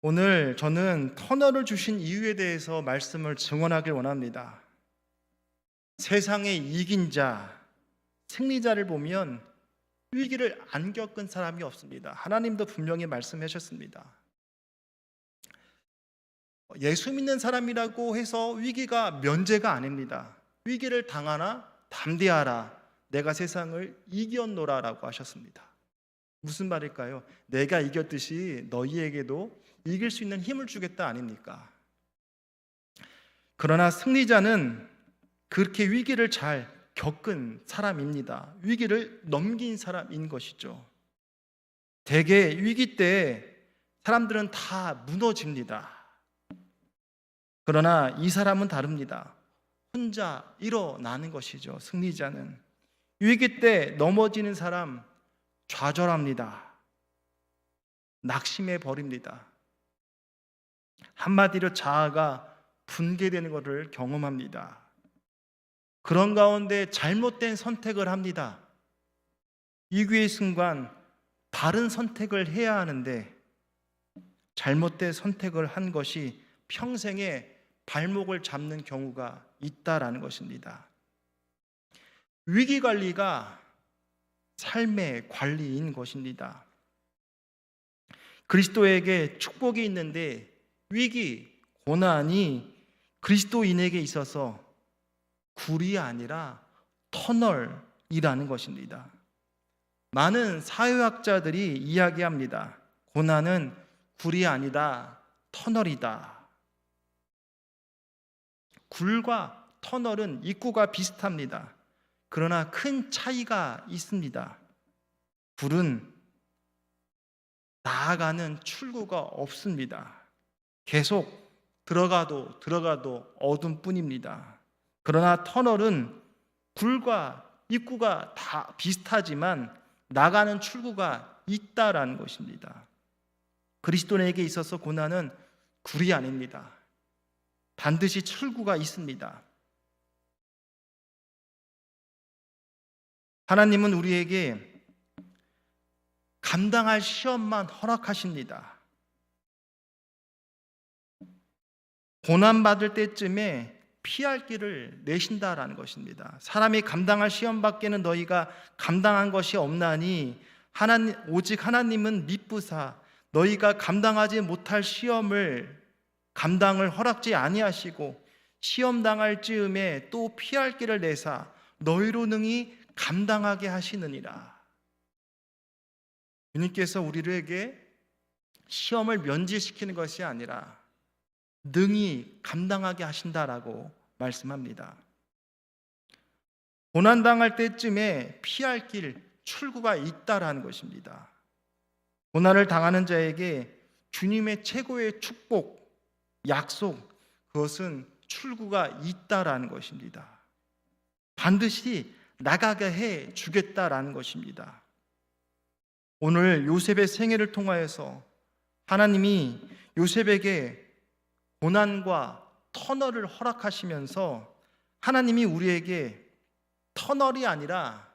오늘 저는 터널을 주신 이유에 대해서 말씀을 증언하길 원합니다. 세상에 이긴 자, 승리자를 보면 위기를 안 겪은 사람이 없습니다. 하나님도 분명히 말씀하셨습니다. 예수 믿는 사람이라고 해서 위기가 면제가 아닙니다. 위기를 당하나 담대하라, 내가 세상을 이겼노라라고 하셨습니다. 무슨 말일까요? 내가 이겼듯이 너희에게도 이길 수 있는 힘을 주겠다 아닙니까? 그러나 승리자는 그렇게 위기를 잘 겪은 사람입니다. 위기를 넘긴 사람인 것이죠. 대개 위기 때 사람들은 다 무너집니다. 그러나 이 사람은 다릅니다. 혼자 일어나는 것이죠. 승리자는 위기 때 넘어지는 사람 좌절합니다. 낙심해 버립니다. 한마디로 자아가 붕괴되는 것을 경험합니다. 그런 가운데 잘못된 선택을 합니다. 위기의 순간 바른 선택을 해야 하는데 잘못된 선택을 한 것이 평생에 발목을 잡는 경우가 있다라는 것입니다. 위기 관리가 삶의 관리인 것입니다. 그리스도에게 축복이 있는데 위기, 고난이 그리스도인에게 있어서 굴이 아니라 터널이라는 것입니다. 많은 사회학자들이 이야기합니다. 고난은 굴이 아니다, 터널이다. 굴과 터널은 입구가 비슷합니다. 그러나 큰 차이가 있습니다. 굴은 나아가는 출구가 없습니다. 계속 들어가도 어둠뿐입니다. 그러나 터널은 굴과 입구가 다 비슷하지만 나가는 출구가 있다라는 것입니다. 그리스도인에게 있어서 고난은 굴이 아닙니다. 반드시 출구가 있습니다. 하나님은 우리에게 감당할 시험만 허락하십니다. 고난받을 때쯤에 피할 길을 내신다라는 것입니다. 사람이 감당할 시험밖에는 너희가 감당한 것이 없나니 오직 하나님은 미쁘사 너희가 감당하지 못할 시험을 감당을 허락지 아니하시고 시험 당할 즈음에 또 피할 길을 내사 너희로 능히 감당하게 하시느니라. 주님께서 우리에게 시험을 면제시키는 것이 아니라 능히 감당하게 하신다라고 말씀합니다. 고난당할 때쯤에 피할 길, 출구가 있다라는 것입니다. 고난을 당하는 자에게 주님의 최고의 축복, 약속, 그것은 출구가 있다라는 것입니다. 반드시 나가게 해 주겠다라는 것입니다. 오늘 요셉의 생애를 통하여서 하나님이 요셉에게 고난과 터널을 허락하시면서 하나님이 우리에게 터널이 아니라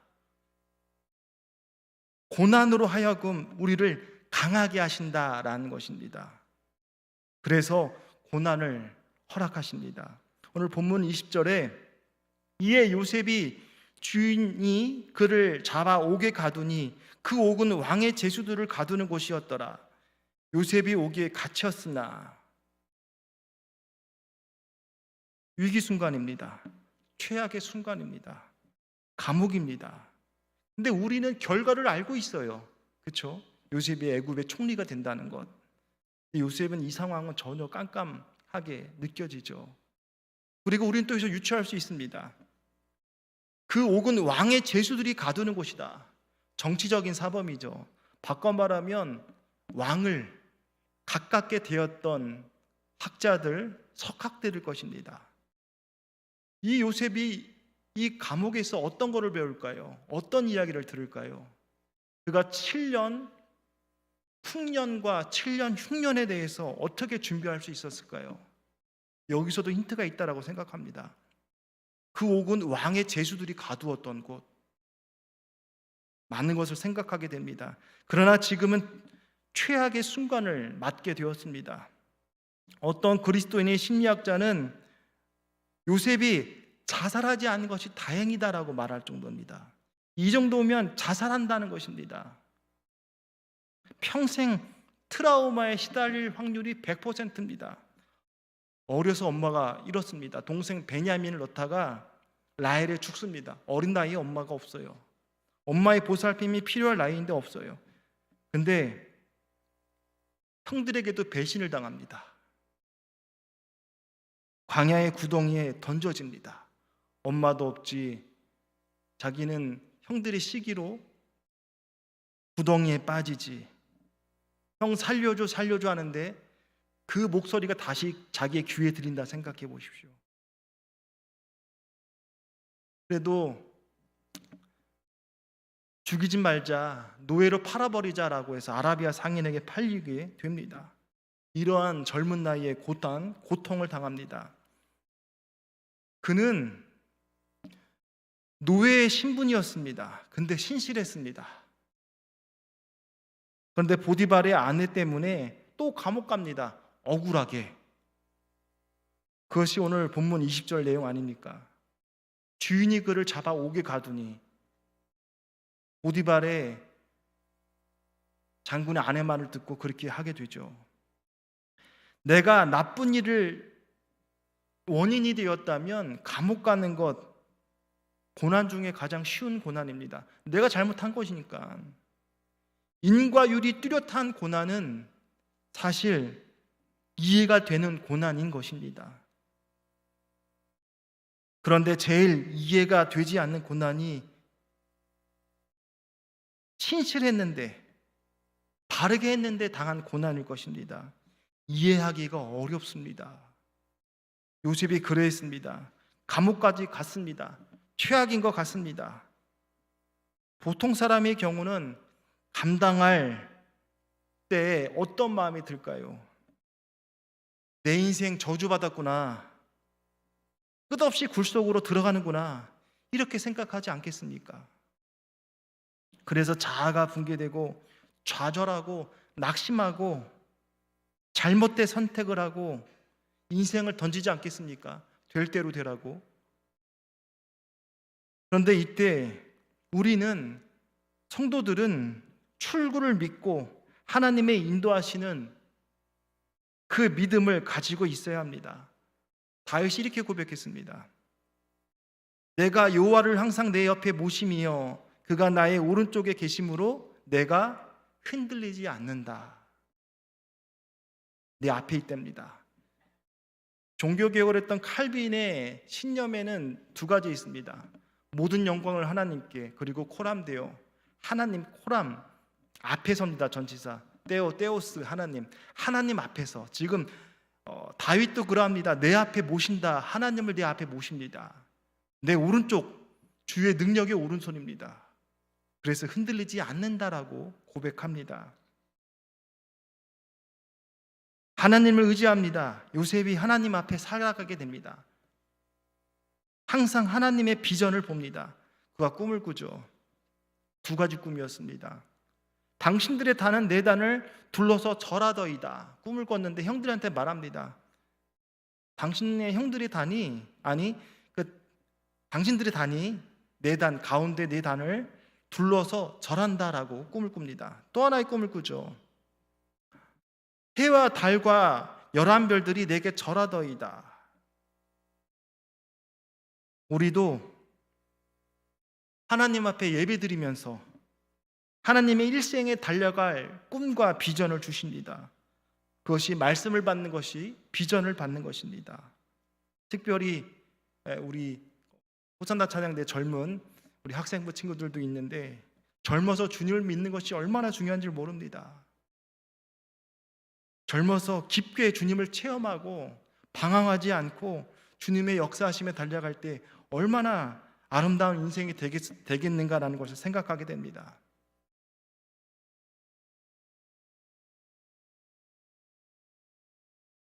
고난으로 하여금 우리를 강하게 하신다라는 것입니다. 그래서 고난을 허락하십니다. 오늘 본문 20절에 이에 요셉이 주인이 그를 잡아 옥에 가두니 그 옥은 왕의 제수들을 가두는 곳이었더라. 요셉이 옥에 갇혔으나 위기 순간입니다. 최악의 순간입니다. 감옥입니다. 근데 우리는 결과를 알고 있어요. 그렇죠? 요셉이 애굽의 총리가 된다는 것. 요셉은 이 상황은 전혀 깜깜하게 느껴지죠. 그리고 우리는 또 여기서 유추할 수 있습니다. 그 옥은 왕의 제수들이 가두는 곳이다. 정치적인 사범이죠. 바꿔 말하면 왕을 가깝게 되었던 학자들, 석학들일 것입니다. 이 요셉이 이 감옥에서 어떤 것을 배울까요? 어떤 이야기를 들을까요? 그가 7년 풍년과 7년 흉년에 대해서 어떻게 준비할 수 있었을까요? 여기서도 힌트가 있다라고 생각합니다. 그 옥은 왕의 제수들이 가두었던 곳, 많은 것을 생각하게 됩니다. 그러나 지금은 최악의 순간을 맞게 되었습니다. 어떤 그리스도인의 심리학자는 요셉이 자살하지 않은 것이 다행이다라고 말할 정도입니다. 이 정도면 자살한다는 것입니다. 평생 트라우마에 시달릴 확률이 100%입니다. 어려서 엄마가 잃었습니다. 동생 베냐민을 넣다가 라헬에 죽습니다. 어린 나이에 엄마가 없어요. 엄마의 보살핌이 필요할 나이인데 없어요. 근데 형들에게도 배신을 당합니다. 광야의 구덩이에 던져집니다. 엄마도 없지. 자기는 형들의 시기로 구덩이에 빠지지. 형 살려줘 살려줘 하는데 그 목소리가 다시 자기의 귀에 들린다 생각해 보십시오. 그래도 죽이지 말자, 노예로 팔아버리자라고 해서 아라비아 상인에게 팔리게 됩니다. 이러한 젊은 나이에 고통을 당합니다. 그는 노예의 신분이었습니다. 근데 신실했습니다. 그런데 보디발의 아내 때문에 또 감옥 갑니다. 억울하게. 그것이 오늘 본문 20절 내용 아닙니까? 주인이 그를 잡아 옥에 가두니 보디발의 장군의 아내 말을 듣고 그렇게 하게 되죠. 내가 나쁜 일을 원인이 되었다면 감옥 가는 것 고난 중에 가장 쉬운 고난입니다. 내가 잘못한 것이니까. 인과 율이 뚜렷한 고난은 사실 이해가 되는 고난인 것입니다. 그런데 제일 이해가 되지 않는 고난이 신실했는데, 바르게 했는데 당한 고난일 것입니다. 이해하기가 어렵습니다. 요셉이 그랬습니다. 감옥까지 갔습니다. 최악인 것 같습니다. 보통 사람의 경우는 감당할 때 어떤 마음이 들까요? 내 인생 저주받았구나. 끝없이 굴 속으로 들어가는구나. 이렇게 생각하지 않겠습니까? 그래서 자아가 붕괴되고 좌절하고 낙심하고 잘못된 선택을 하고 인생을 던지지 않겠습니까? 될 대로 되라고. 그런데 이때 우리는, 성도들은 출구를 믿고 하나님의 인도하시는 그 믿음을 가지고 있어야 합니다. 다윗이 이렇게 고백했습니다. 내가 여호와를 항상 내 옆에 모심이여 그가 나의 오른쪽에 계심으로 내가 흔들리지 않는다. 내 앞에 있답니다. 종교개혁을 했던 칼빈의 신념에는 두 가지 있습니다. 모든 영광을 하나님께, 그리고 코람데오, 하나님 코람 앞에 섭니다. 전치사 테오스 하나님 앞에서. 지금 다윗도 그러합니다. 내 앞에 모신다. 하나님을 내 앞에 모십니다. 내 오른쪽, 주의 능력의 오른손입니다. 그래서 흔들리지 않는다라고 고백합니다. 하나님을 의지합니다. 요셉이 하나님 앞에 살아가게 됩니다. 항상 하나님의 비전을 봅니다. 그가 꿈을 꾸죠. 두 가지 꿈이었습니다. 당신들의 단은 내 단을 둘러서 절하더이다. 꿈을 꿨는데 형들한테 말합니다. 당신의 형들의 단이, 당신들의 단이 내 단, 가운데 내 단을 둘러서 절한다라고 꿈을 꿉니다. 또 하나의 꿈을 꾸죠. 해와 달과 11별들이 내게 절하더이다. 우리도 하나님 앞에 예배드리면서 하나님의 일생에 달려갈 꿈과 비전을 주십니다. 그것이 말씀을 받는 것이 비전을 받는 것입니다. 특별히 우리 호산나 찬양대 젊은 우리 학생부 친구들도 있는데 젊어서 주님을 믿는 것이 얼마나 중요한지 모릅니다. 젊어서 깊게 주님을 체험하고 방황하지 않고 주님의 역사하심에 달려갈 때 얼마나 아름다운 인생이 되겠는가라는 것을 생각하게 됩니다.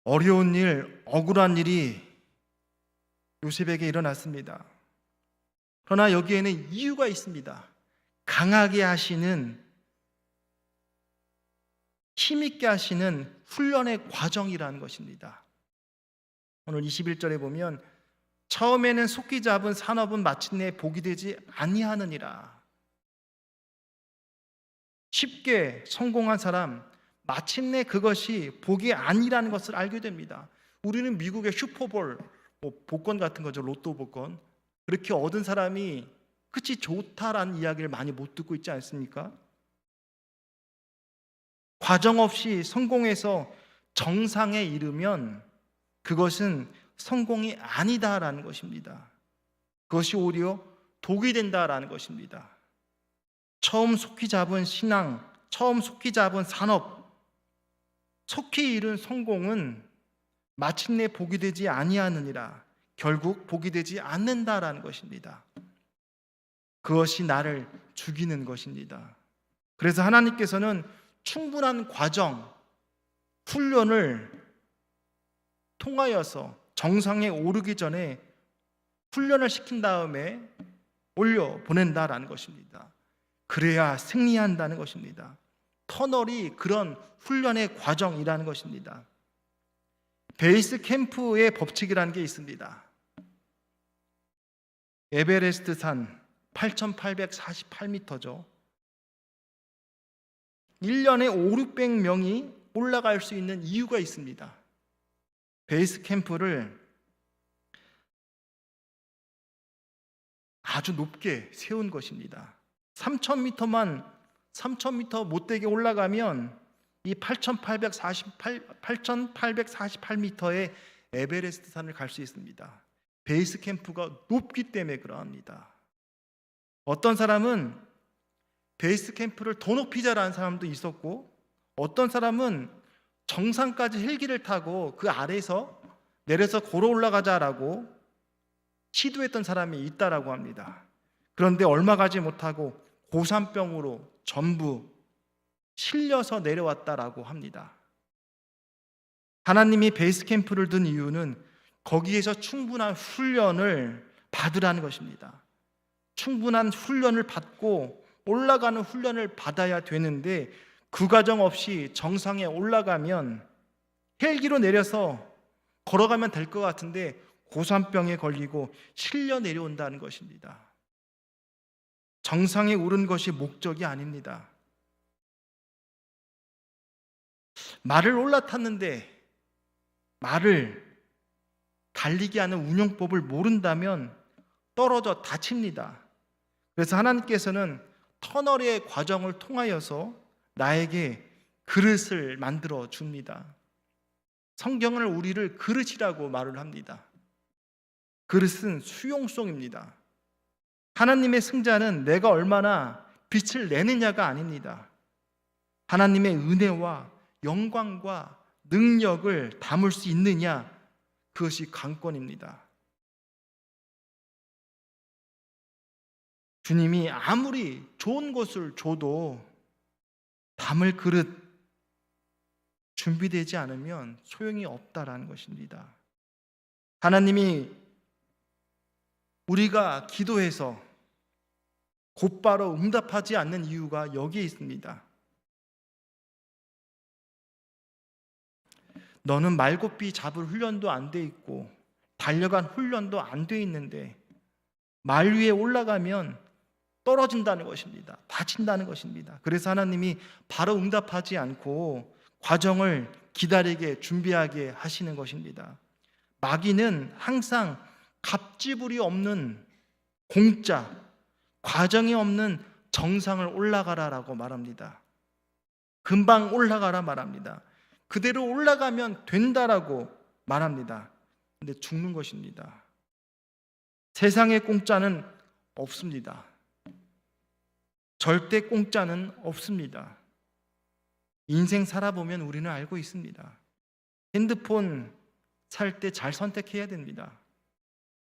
어려운 일, 억울한 일이 요셉에게 일어났습니다. 그러나 여기에는 이유가 있습니다. 강하게 하시는 힘있게 하시는 훈련의 과정이라는 것입니다. 오늘 21절에 보면 처음에는 속기 잡은 산업은 마침내 복이 되지 아니하느니라. 쉽게 성공한 사람, 마침내 그것이 복이 아니라는 것을 알게 됩니다. 우리는 미국의 슈퍼볼, 복권 같은 거죠. 로또 복권. 그렇게 얻은 사람이 끝이 좋다라는 이야기를 많이 못 듣고 있지 않습니까? 과정 없이 성공해서 정상에 이르면 그것은 성공이 아니다라는 것입니다. 그것이 오히려 독이 된다라는 것입니다. 처음 속히 잡은 신앙, 처음 속히 잡은 산업, 속히 이룬 성공은 마침내 복이 되지 아니하느니라. 결국 복이 되지 않는다라는 것입니다. 그것이 나를 죽이는 것입니다. 그래서 하나님께서는 충분한 과정, 훈련을 통하여서 정상에 오르기 전에 훈련을 시킨 다음에 올려 보낸다라는 것입니다. 그래야 승리한다는 것입니다. 터널이 그런 훈련의 과정이라는 것입니다. 베이스 캠프의 법칙이라는 게 있습니다. 에베레스트 산 8,848m죠. 1년에 5,600명이 올라갈 수 있는 이유가 있습니다. 베이스 캠프를 아주 높게 세운 것입니다. 3,000m 못되게 올라가면 이 8,848m의 에베레스트 산을 갈 수 있습니다. 베이스 캠프가 높기 때문에 그러합니다. 어떤 사람은 베이스 캠프를 더 높이 자라는 사람도 있었고, 어떤 사람은 정상까지 헬기를 타고 그 아래에서 내려서 걸어 올라가자라고 시도했던 사람이 있다라고 합니다. 그런데 얼마 가지 못하고 고산병으로 전부 실려서 내려왔다라고 합니다. 하나님이 베이스 캠프를 둔 이유는 거기에서 충분한 훈련을 받으라는 것입니다. 충분한 훈련을 받고 올라가는 훈련을 받아야 되는데, 그 과정 없이 정상에 올라가면 헬기로 내려서 걸어가면 될 것 같은데 고산병에 걸리고 실려 내려온다는 것입니다. 정상에 오른 것이 목적이 아닙니다. 말을 올라탔는데 말을 달리게 하는 운용법을 모른다면 떨어져 다칩니다. 그래서 하나님께서는 터널의 과정을 통하여서 나에게 그릇을 만들어 줍니다. 성경은 우리를 그릇이라고 말을 합니다. 그릇은 수용성입니다. 하나님의 승자는 내가 얼마나 빛을 내느냐가 아닙니다. 하나님의 은혜와 영광과 능력을 담을 수 있느냐, 그것이 관건입니다. 주님이 아무리 좋은 것을 줘도 담을 그릇 준비되지 않으면 소용이 없다라는 것입니다. 하나님이 우리가 기도해서 곧바로 응답하지 않는 이유가 여기에 있습니다. 너는 말고삐 잡을 훈련도 안 돼 있고 달려간 훈련도 안 돼 있는데 말 위에 올라가면 떨어진다는 것입니다. 다친다는 것입니다. 그래서 하나님이 바로 응답하지 않고 과정을 기다리게 준비하게 하시는 것입니다. 마귀는 항상 갑지불이 없는 공짜, 과정이 없는 정상을 올라가라라고 말합니다. 금방 올라가라 말합니다. 그대로 올라가면 된다라고 말합니다. 근데 죽는 것입니다. 세상에 공짜는 없습니다. 절대 공짜는 없습니다. 인생 살아보면 우리는 알고 있습니다. 핸드폰 살 때 잘 선택해야 됩니다.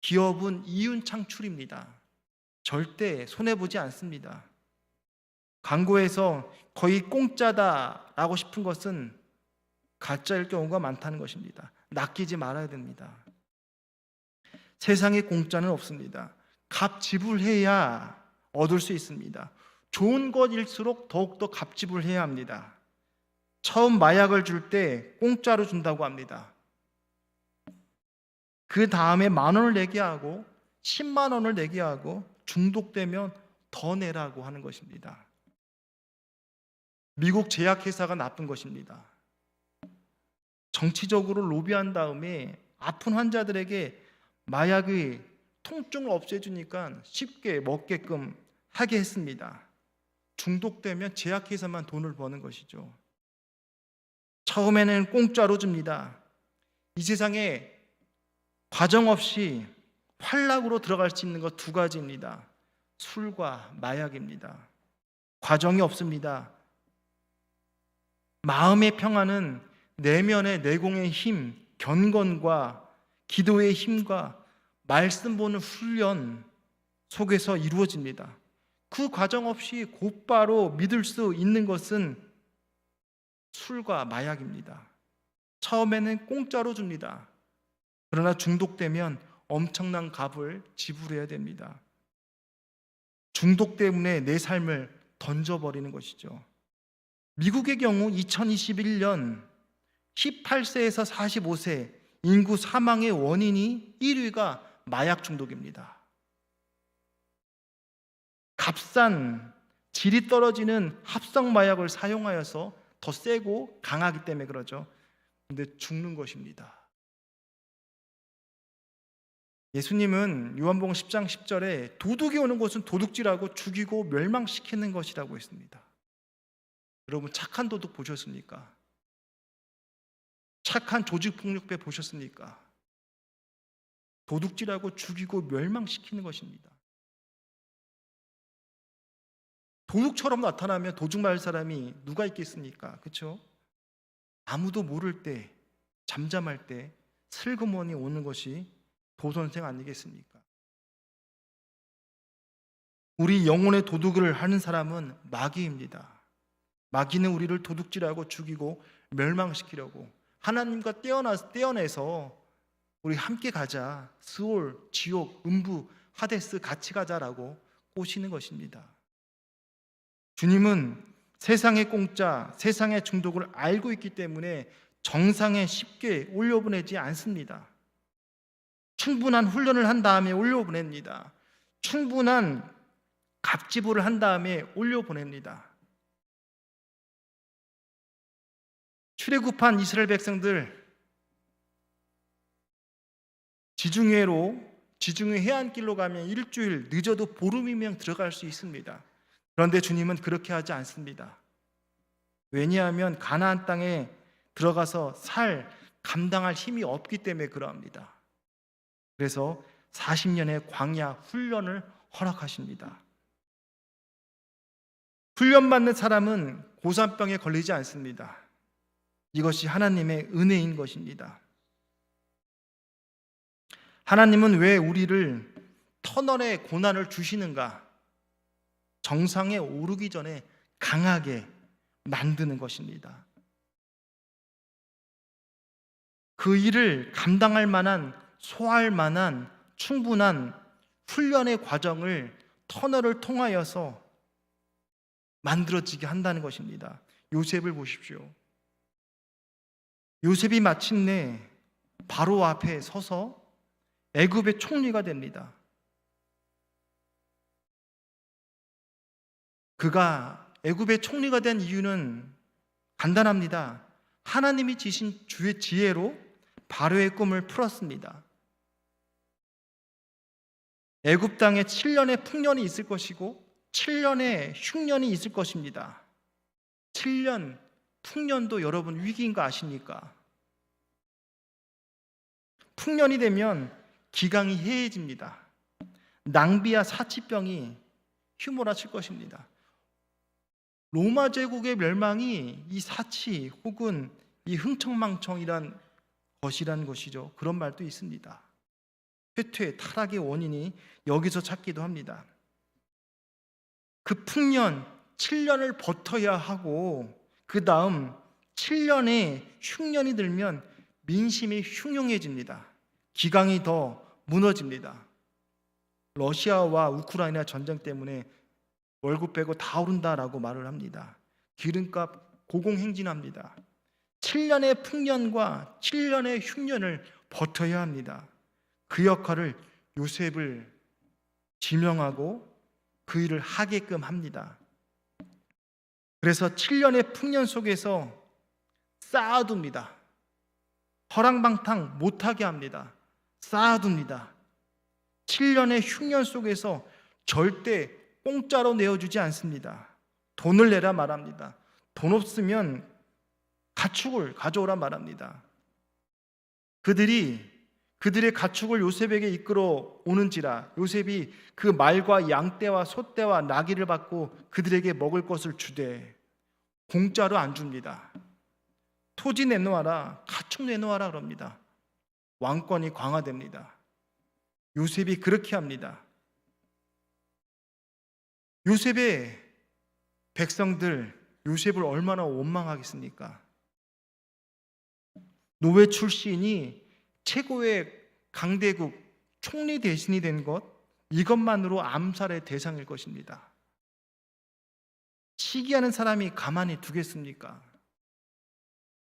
기업은 이윤 창출입니다. 절대 손해보지 않습니다. 광고에서 거의 공짜다라고 싶은 것은 가짜일 경우가 많다는 것입니다. 낚이지 말아야 됩니다. 세상에 공짜는 없습니다. 값 지불해야 얻을 수 있습니다. 좋은 것일수록 더욱더 값 지불해야 합니다. 처음 마약을 줄 때 공짜로 준다고 합니다. 그 다음에 10,000원을 내게 하고 10만 원을 내게 하고 중독되면 더 내라고 하는 것입니다. 미국 제약회사가 나쁜 것입니다. 정치적으로 로비한 다음에 아픈 환자들에게 마약의 통증을 없애주니까 쉽게 먹게끔 하게 했습니다. 중독되면 제약회사만 돈을 버는 것이죠. 처음에는 공짜로 줍니다. 이 세상에 과정 없이 활락으로 들어갈 수 있는 것 2가지입니다. 술과 마약입니다. 과정이 없습니다. 마음의 평안은 내면의 내공의 힘, 견건과 기도의 힘과 말씀 보는 훈련 속에서 이루어집니다. 그 과정 없이 곧바로 믿을 수 있는 것은 술과 마약입니다. 처음에는 공짜로 줍니다. 그러나 중독되면 엄청난 값을 지불해야 됩니다. 중독 때문에 내 삶을 던져버리는 것이죠. 미국의 경우 2021년 18세에서 45세 인구 사망의 원인이 1위가 마약 중독입니다. 값싼 질이 떨어지는 합성 마약을 사용하여서 더 세고 강하기 때문에 그러죠. 근데 죽는 것입니다. 예수님은 요한복음 10장 10절에 도둑이 오는 곳은 도둑질하고 죽이고 멸망시키는 것이라고 했습니다. 여러분 착한 도둑 보셨습니까? 착한 조직폭력배 보셨습니까? 도둑질하고 죽이고 멸망시키는 것입니다. 도둑처럼 나타나면 도둑 말 사람이 누가 있겠습니까? 그렇죠? 아무도 모를 때, 잠잠할 때 슬그머니 오는 것이 도선생 아니겠습니까? 우리 영혼의 도둑을 하는 사람은 마귀입니다. 마귀는 우리를 도둑질하고 죽이고 멸망시키려고 하나님과 떼어내서 우리 함께 가자, 스올, 지옥, 음부, 하데스 같이 가자라고 꼬시는 것입니다. 주님은 세상의 공짜, 세상의 중독을 알고 있기 때문에 정상에 쉽게 올려보내지 않습니다. 충분한 훈련을 한 다음에 올려보냅니다. 충분한 갑지부를 한 다음에 올려보냅니다. 출애굽한 이스라엘 백성들 지중해 해안길로 가면 일주일, 늦어도 보름이면 들어갈 수 있습니다. 그런데 주님은 그렇게 하지 않습니다. 왜냐하면 가나안 땅에 들어가서 감당할 힘이 없기 때문에 그러합니다. 그래서 40년의 광야 훈련을 허락하십니다. 훈련받는 사람은 고산병에 걸리지 않습니다. 이것이 하나님의 은혜인 것입니다. 하나님은 왜 우리를 터널의 고난을 주시는가? 정상에 오르기 전에 강하게 만드는 것입니다. 그 일을 감당할 만한, 소화할 만한 충분한 훈련의 과정을 터널을 통하여서 만들어지게 한다는 것입니다. 요셉을 보십시오. 요셉이 마침내 바로 앞에 서서 애굽의 총리가 됩니다. 그가 애굽의 총리가 된 이유는 간단합니다. 하나님이 지신 주의 지혜로 바로의 꿈을 풀었습니다. 애굽 땅에 7년의 풍년이 있을 것이고 7년의 흉년이 있을 것입니다. 7년 풍년도 여러분 위기인 거 아십니까? 풍년이 되면 기강이 해해집니다. 낭비와 사치병이 휘몰아칠 것입니다. 로마 제국의 멸망이 이 사치 혹은 이 흥청망청이란 것이라는 것이죠. 그런 말도 있습니다. 회퇴, 타락의 원인이 여기서 찾기도 합니다. 그 풍년 7년을 버텨야 하고 그 다음 7년의 흉년이 들면 민심이 흉흉해집니다. 기강이 더 무너집니다. 러시아와 우크라이나 전쟁 때문에 월급 빼고 다 오른다라고 말을 합니다. 기름값 고공행진합니다. 7년의 풍년과 7년의 흉년을 버텨야 합니다. 그 역할을 요셉을 지명하고 그 일을 하게끔 합니다. 그래서 7년의 풍년 속에서 쌓아둡니다. 허랑방탕 못하게 합니다. 쌓아둡니다. 7년의 흉년 속에서 절대 공짜로 내어주지 않습니다. 돈을 내라 말합니다. 돈 없으면 가축을 가져오라 말합니다. 그들의 가축을 요셉에게 이끌어 오는지라 요셉이 그 말과 양떼와 소떼와 나귀를 받고 그들에게 먹을 것을 주되 공짜로 안 줍니다. 토지 내놓아라, 가축 내놓아라 그럽니다. 왕권이 강화됩니다. 요셉이 그렇게 합니다. 요셉의 백성들 요셉을 얼마나 원망하겠습니까? 노예 출신이 최고의 강대국 총리 대신이 된 것, 이것만으로 암살의 대상일 것입니다. 시기하는 사람이 가만히 두겠습니까?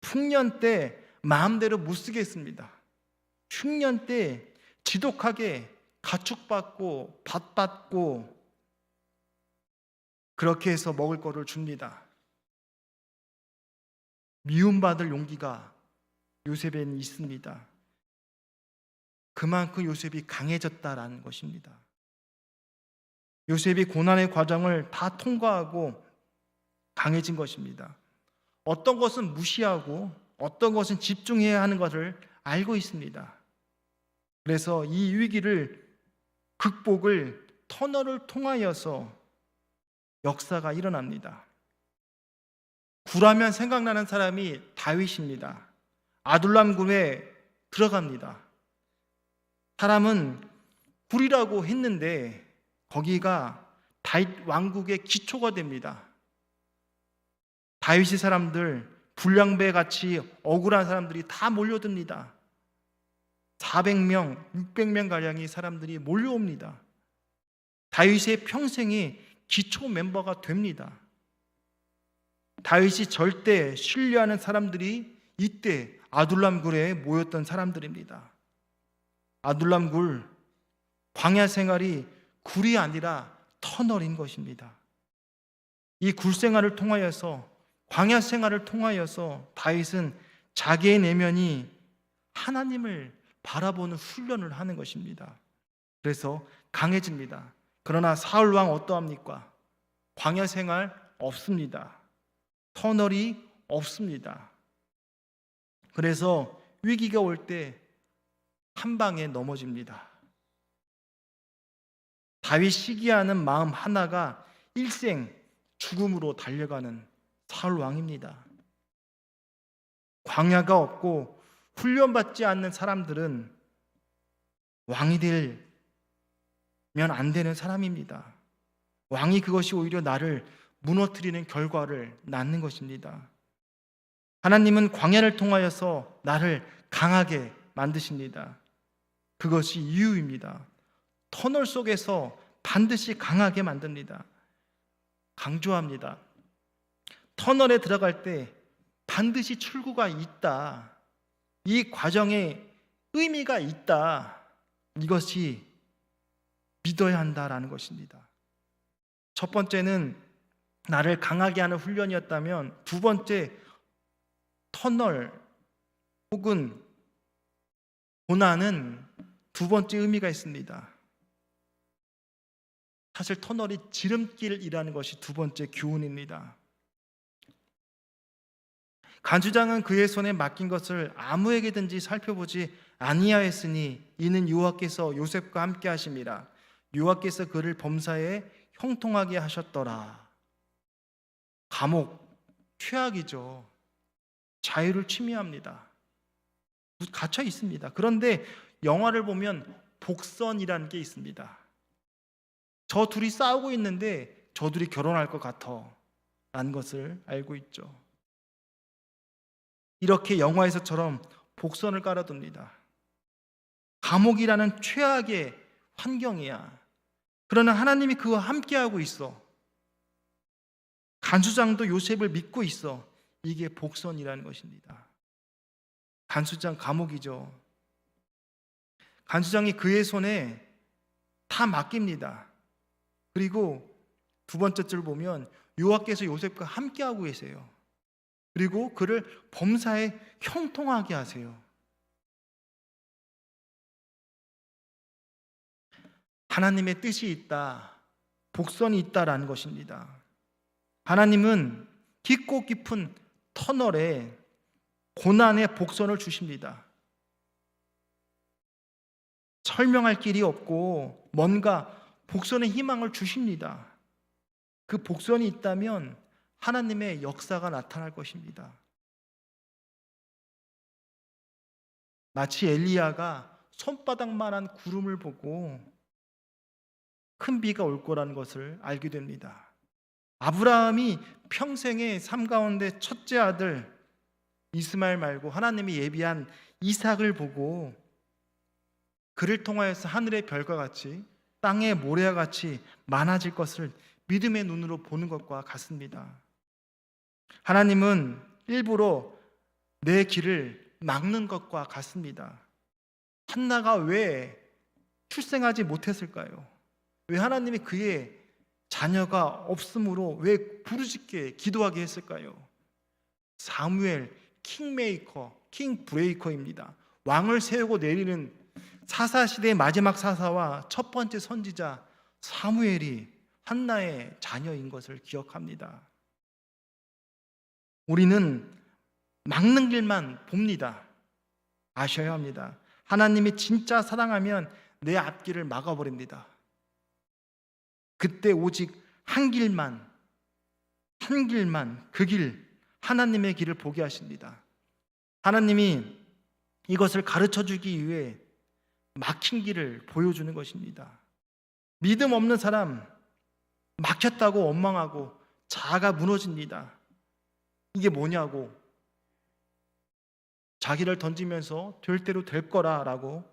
풍년 때 마음대로 못 쓰겠습니다. 흉년 때 지독하게 가축받고 밭받고 그렇게 해서 먹을 거를 줍니다. 미움받을 용기가 요셉에는 있습니다. 그만큼 요셉이 강해졌다라는 것입니다. 요셉이 고난의 과정을 다 통과하고 강해진 것입니다. 어떤 것은 무시하고 어떤 것은 집중해야 하는 것을 알고 있습니다. 그래서 이 위기를 극복을 터널을 통하여서 역사가 일어납니다. 굴하면 생각나는 사람이 다윗입니다. 아둘람 굴에 들어갑니다. 사람은 굴이라고 했는데 거기가 다윗 왕국의 기초가 됩니다. 다윗의 사람들, 불량배 같이 억울한 사람들이 다 몰려듭니다. 400명, 600명 가량의 사람들이 몰려옵니다. 다윗의 평생이 기초 멤버가 됩니다. 다윗이 절대 신뢰하는 사람들이 이때 아둘람 굴에 모였던 사람들입니다. 아둘람 굴, 광야 생활이 굴이 아니라 터널인 것입니다. 이 굴 생활을 통하여서, 광야 생활을 통하여서 다윗은 자기의 내면이 하나님을 바라보는 훈련을 하는 것입니다. 그래서 강해집니다. 그러나 사울 왕 어떠합니까? 광야 생활 없습니다. 터널이 없습니다. 그래서 위기가 올 때 한 방에 넘어집니다. 다윗 시기하는 마음 하나가 일생 죽음으로 달려가는 사울 왕입니다. 광야가 없고 훈련받지 않는 사람들은 왕이 되면 안 되는 사람입니다. 왕이 그것이 오히려 나를 무너뜨리는 결과를 낳는 것입니다. 하나님은 광야를 통하여서 나를 강하게 만드십니다. 그것이 이유입니다. 터널 속에서 반드시 강하게 만듭니다. 강조합니다. 터널에 들어갈 때 반드시 출구가 있다. 이 과정에 의미가 있다. 이것이 믿어야 한다라는 것입니다. 첫 번째는 나를 강하게 하는 훈련이었다면, 두 번째 터널 혹은 고난은 두 번째 의미가 있습니다. 사실 터널이 지름길이라는 것이 두 번째 교훈입니다. 간주장은 그의 손에 맡긴 것을 아무에게든지 살펴보지 아니하였으니 이는 여호와께서 요셉과 함께 하심이라. 여호와께서 그를 범사에 형통하게 하셨더라. 감옥, 최악이죠. 자유를 침해합니다. 갇혀 있습니다. 그런데 영화를 보면 복선이라는 게 있습니다. 저 둘이 싸우고 있는데 저 둘이 결혼할 것 같아 라는 것을 알고 있죠. 이렇게 영화에서처럼 복선을 깔아둡니다. 감옥이라는 최악의 환경이야. 그러나 하나님이 그와 함께하고 있어. 간수장도 요셉을 믿고 있어. 이게 복선이라는 것입니다. 간수장 감옥이죠. 간수장이 그의 손에 다 맡깁니다. 그리고 두 번째 줄 보면 여호와께서 요셉과 함께하고 계세요. 그리고 그를 범사에 형통하게 하세요. 하나님의 뜻이 있다, 복선이 있다라는 것입니다. 하나님은 깊고 깊은 터널에 고난의 복선을 주십니다. 설명할 길이 없고 뭔가 복선의 희망을 주십니다. 그 복선이 있다면 하나님의 역사가 나타날 것입니다. 마치 엘리야가 손바닥만한 구름을 보고 큰 비가 올 거라는 것을 알게 됩니다. 아브라함이 평생의 삶 가운데 첫째 아들 이스마엘 말고 하나님이 예비한 이삭을 보고 그를 통하여서 하늘의 별과 같이 땅의 모래와 같이 많아질 것을 믿음의 눈으로 보는 것과 같습니다. 하나님은 일부러 내 길을 막는 것과 같습니다. 한나가 왜 출생하지 못했을까요? 왜 하나님이 그의 자녀가 없으므로 왜 부르짖게 기도하게 했을까요? 사무엘 킹메이커, 킹 브레이커입니다. 왕을 세우고 내리는 사사시대의 마지막 사사와 첫 번째 선지자 사무엘이 한나의 자녀인 것을 기억합니다. 우리는 막는 길만 봅니다. 아셔야 합니다. 하나님이 진짜 사랑하면 내 앞길을 막아버립니다. 그때 오직 한 길만 그 길, 하나님의 길을 보게 하십니다. 하나님이 이것을 가르쳐 주기 위해 막힌 길을 보여주는 것입니다. 믿음 없는 사람 막혔다고 원망하고 자아가 무너집니다. 이게 뭐냐고 자기를 던지면서 될 대로 될 거라라고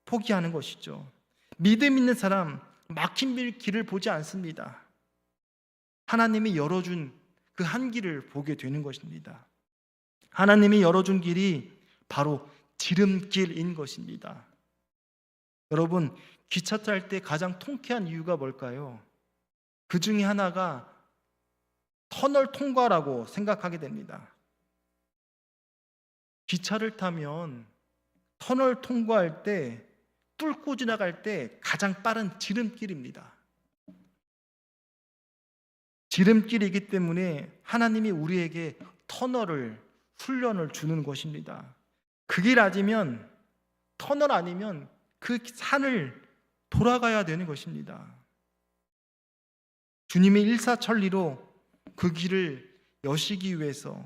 포기하는 것이죠. 믿음 있는 사람 막힌 길을 보지 않습니다. 하나님이 열어준 그 한 길을 보게 되는 것입니다. 하나님이 열어준 길이 바로 지름길인 것입니다. 여러분, 기차 탈 때 가장 통쾌한 이유가 뭘까요? 그 중에 하나가 터널 통과라고 생각하게 됩니다. 기차를 타면 터널 통과할 때, 뚫고 지나갈 때 가장 빠른 지름길입니다. 지름길이기 때문에 하나님이 우리에게 터널을, 훈련을 주는 것입니다. 그 길 아니면, 터널 아니면 그 산을 돌아가야 되는 것입니다. 주님이 일사천리로 그 길을 여시기 위해서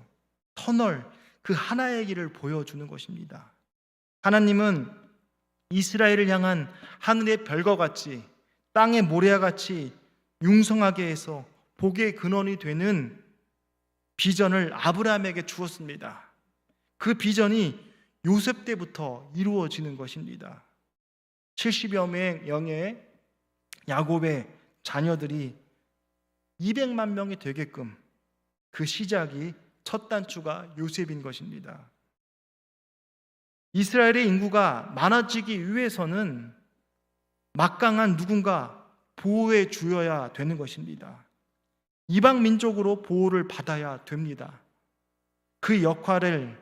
터널, 그 하나의 길을 보여주는 것입니다. 하나님은 이스라엘을 향한 하늘의 별과 같이 땅의 모래와 같이 융성하게 해서 복의 근원이 되는 비전을 아브라함에게 주었습니다. 그 비전이 요셉 때부터 이루어지는 것입니다. 70여 명의 야곱의 자녀들이 200만 명이 되게끔 그 시작이 첫 단추가 요셉인 것입니다. 이스라엘의 인구가 많아지기 위해서는 막강한 누군가 보호해 주어야 되는 것입니다. 이방 민족으로 보호를 받아야 됩니다. 그 역할을,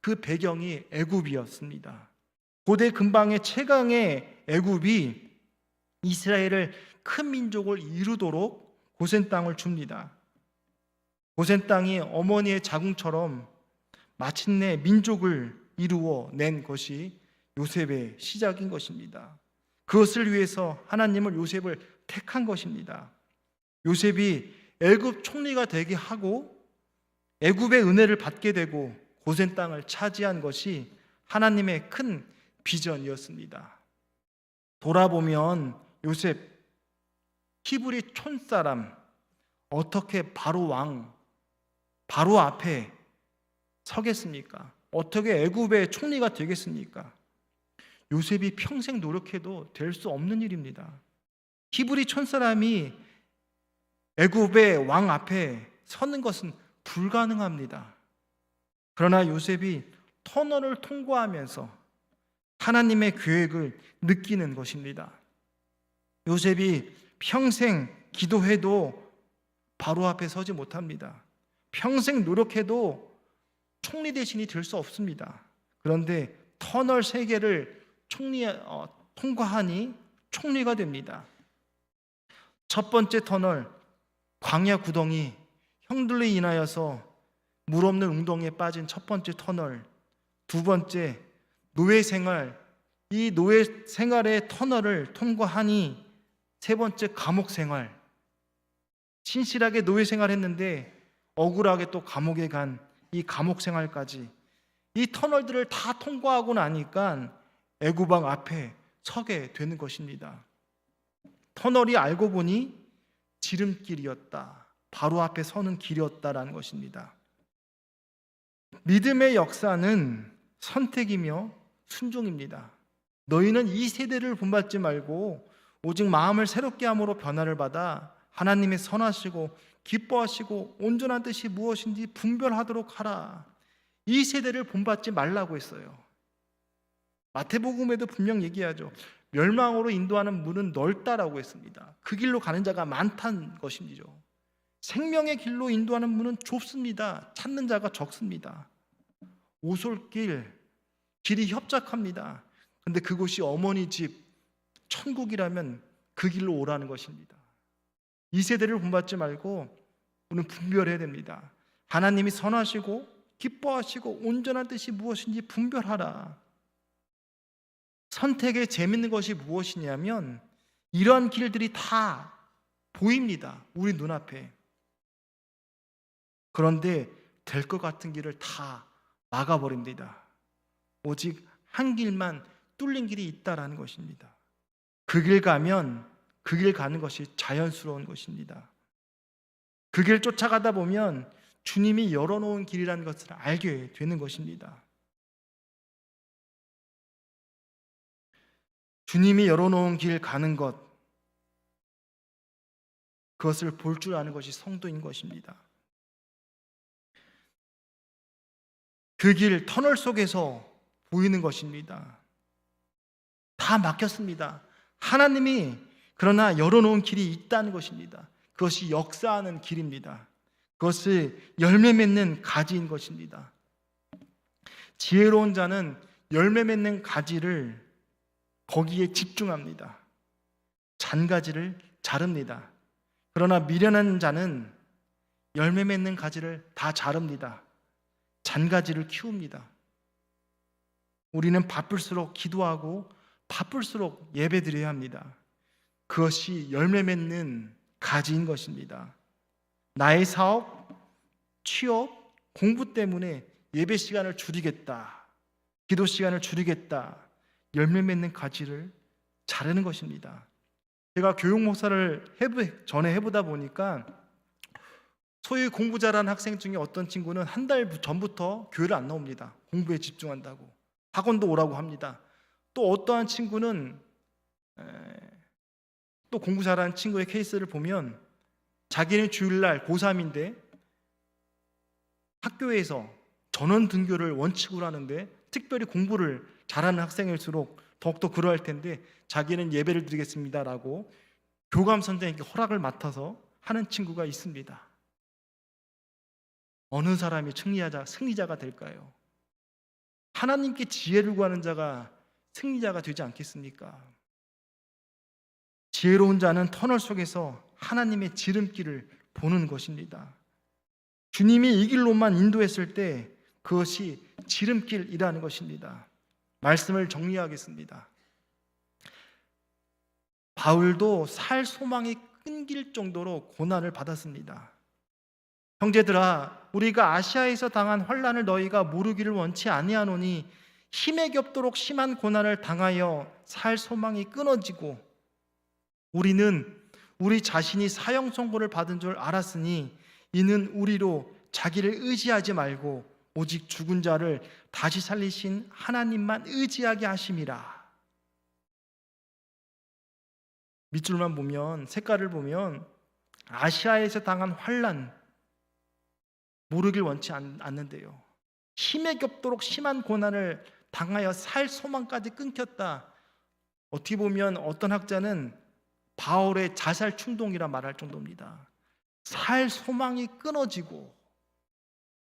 그 배경이 애굽이었습니다. 고대 근방의 최강의 애굽이 이스라엘을 큰 민족을 이루도록 고센 땅을 줍니다. 고센 땅이 어머니의 자궁처럼 마침내 민족을 이루어 낸 것이 요셉의 시작인 것입니다. 그것을 위해서 하나님은 요셉을 택한 것입니다. 요셉이 애굽 총리가 되게 하고 애굽의 은혜를 받게 되고 고센 땅을 차지한 것이 하나님의 큰 비전이었습니다. 돌아보면 요셉 히브리 촌사람, 어떻게 바로 왕, 바로 앞에 서겠습니까? 어떻게 애굽의 총리가 되겠습니까? 요셉이 평생 노력해도 될 수 없는 일입니다. 히브리 촌사람이 애굽의 왕 앞에 서는 것은 불가능합니다. 그러나 요셉이 터널을 통과하면서 하나님의 계획을 느끼는 것입니다. 요셉이 평생 기도해도 바로 앞에 서지 못합니다. 평생 노력해도 총리 대신이 될 수 없습니다. 그런데 터널 3개를 통과하니 총리가 됩니다. 첫 번째 터널, 광야 구덩이, 형들로 인하여서 물 없는 웅덩이에 빠진 첫 번째 터널. 두 번째, 노예 생활. 이 노예 생활의 터널을 통과하니 세 번째, 감옥 생활. 신실하게 노예 생활했는데 억울하게 또 감옥에 간 이 감옥 생활까지, 이 터널들을 다 통과하고 나니까 애굽 왕 앞에 서게 되는 것입니다. 터널이 알고 보니 지름길이었다. 바로 앞에 서는 길이었다라는 것입니다. 믿음의 역사는 선택이며 순종입니다. 너희는 이 세대를 본받지 말고 오직 마음을 새롭게 함으로 변화를 받아 하나님의 선하시고 기뻐하시고 온전한 뜻이 무엇인지 분별하도록 하라. 이 세대를 본받지 말라고 했어요. 마태복음에도 분명 얘기하죠. 멸망으로 인도하는 문은 넓다라고 했습니다. 그 길로 가는 자가 많다는 것이죠. 생명의 길로 인도하는 문은 좁습니다. 찾는 자가 적습니다. 오솔길, 길이 협착합니다. 그런데 그곳이 어머니 집, 천국이라면 그 길로 오라는 것입니다. 이 세대를 본받지 말고 우리는 분별해야 됩니다. 하나님이 선하시고 기뻐하시고 온전한 뜻이 무엇인지 분별하라. 선택에 재밌는 것이 무엇이냐면 이러한 길들이 다 보입니다. 우리 눈앞에. 그런데 될 것 같은 길을 다 막아버립니다. 오직 한 길만 뚫린 길이 있다라는 것입니다. 그 길 가면 그 길 가는 것이 자연스러운 것입니다. 그 길 쫓아가다 보면 주님이 열어놓은 길이라는 것을 알게 되는 것입니다. 주님이 열어놓은 길 가는 것, 그것을 볼 줄 아는 것이 성도인 것입니다. 그 길, 터널 속에서 보이는 것입니다. 다 막혔습니다. 하나님이 그러나 열어놓은 길이 있다는 것입니다. 그것이 역사하는 길입니다. 그것이 열매 맺는 가지인 것입니다. 지혜로운 자는 열매 맺는 가지를 거기에 집중합니다. 잔가지를 자릅니다. 그러나 미련한 자는 열매 맺는 가지를 다 자릅니다. 잔가지를 키웁니다. 우리는 바쁠수록 기도하고 바쁠수록 예배드려야 합니다. 그것이 열매 맺는 가지인 것입니다. 나의 사업, 취업, 공부 때문에 예배 시간을 줄이겠다, 기도 시간을 줄이겠다, 열매 맺는 가지를 자르는 것입니다. 제가 교육 목사를 전에 해보다 보니까 소위 공부 잘하는 학생 중에 어떤 친구는 한 달 전부터 교회를 안 나옵니다. 공부에 집중한다고. 학원도 오라고 합니다. 또 어떠한 친구는 또 공부 잘하는 친구의 케이스를 보면 자기는 주일날 고3인데 학교에서 전원 등교를 원칙으로 하는데 특별히 공부를 잘하는 학생일수록 더욱더 그러할 텐데 자기는 예배를 드리겠습니다라고 교감 선생님께 허락을 맡아서 하는 친구가 있습니다. 어느 사람이 승리자가 될까요? 하나님께 지혜를 구하는 자가 승리자가 되지 않겠습니까? 지혜로운 자는 터널 속에서 하나님의 지름길을 보는 것입니다. 주님이 이 길로만 인도했을 때 그것이 지름길이라는 것입니다. 말씀을 정리하겠습니다. 바울도 살 소망이 끊길 정도로 고난을 받았습니다. 형제들아, 우리가 아시아에서 당한 환난을 너희가 모르기를 원치 아니하노니 힘에 겹도록 심한 고난을 당하여 살 소망이 끊어지고 우리는 우리 자신이 사형 선고를 받은 줄 알았으니 이는 우리로 자기를 의지하지 말고 오직 죽은 자를 다시 살리신 하나님만 의지하게 하심이라. 밑줄만 보면, 색깔을 보면 아시아에서 당한 환난, 모르길 원치 않는데요. 힘에 겹도록 심한 고난을 당하여 살 소망까지 끊겼다. 어떻게 보면 어떤 학자는 바울의 자살 충동이라 말할 정도입니다. 살 소망이 끊어지고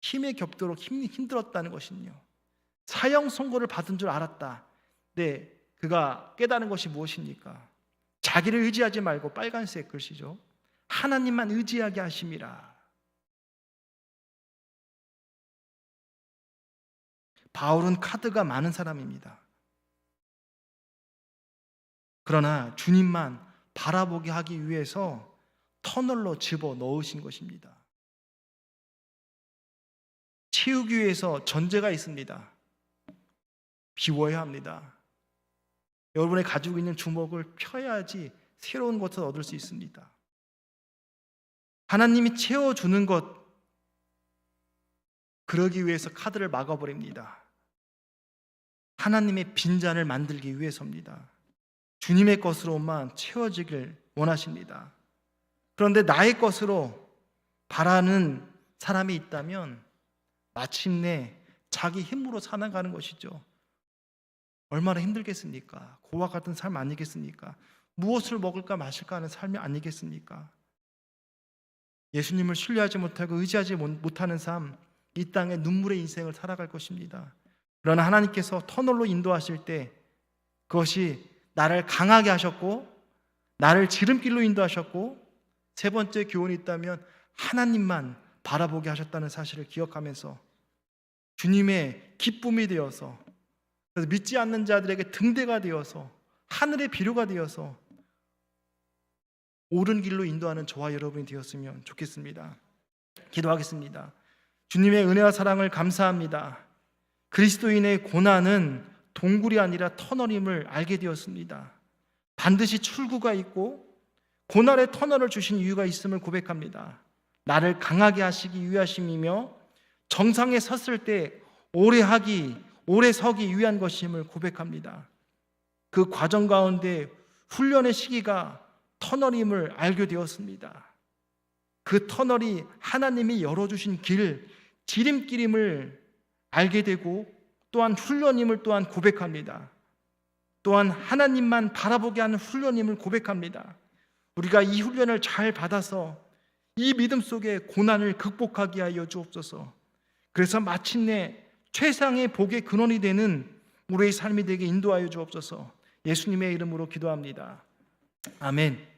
힘에 겹도록 힘들었다는 것은요, 사형 선고를 받은 줄 알았다. 네, 그가 깨달은 것이 무엇입니까? 자기를 의지하지 말고, 빨간색 글씨죠, 하나님만 의지하게 하심이라. 바울은 카드가 많은 사람입니다. 그러나 주님만 바라보게 하기 위해서 터널로 집어 넣으신 것입니다. 채우기 위해서 전제가 있습니다. 비워야 합니다. 여러분이 가지고 있는 주먹을 펴야지 새로운 것을 얻을 수 있습니다. 하나님이 채워주는 것, 그러기 위해서 카드를 막아버립니다. 하나님의 빈잔을 만들기 위해서입니다. 주님의 것으로만 채워지길 원하십니다. 그런데 나의 것으로 바라는 사람이 있다면 마침내 자기 힘으로 살아가는 것이죠. 얼마나 힘들겠습니까? 고와 같은 삶 아니겠습니까? 무엇을 먹을까 마실까 하는 삶이 아니겠습니까? 예수님을 신뢰하지 못하고 의지하지 못하는 삶, 이 땅에 눈물의 인생을 살아갈 것입니다. 그러나 하나님께서 터널로 인도하실 때 그것이 나를 강하게 하셨고, 나를 지름길로 인도하셨고, 세 번째 교훈이 있다면 하나님만 바라보게 하셨다는 사실을 기억하면서 주님의 기쁨이 되어서, 그래서 믿지 않는 자들에게 등대가 되어서, 하늘의 비료가 되어서 옳은 길로 인도하는 저와 여러분이 되었으면 좋겠습니다. 기도하겠습니다. 주님의 은혜와 사랑을 감사합니다. 그리스도인의 고난은 동굴이 아니라 터널임을 알게 되었습니다. 반드시 출구가 있고 고난의 터널을 주신 이유가 있음을 고백합니다. 나를 강하게 하시기 위하심이며 정상에 섰을 때 오래 서기 위한 것임을 고백합니다. 그 과정 가운데 훈련의 시기가 터널임을 알게 되었습니다. 그 터널이 하나님이 열어주신 길, 지름길임을 알게 되고, 또한 훈련임을 또한 고백합니다. 또한 하나님만 바라보게 하는 훈련임을 고백합니다. 우리가 이 훈련을 잘 받아서 이 믿음 속에 고난을 극복하게 하여 주옵소서. 그래서 마침내 최상의 복의 근원이 되는 우리의 삶이 되게 인도하여 주옵소서. 예수님의 이름으로 기도합니다. 아멘.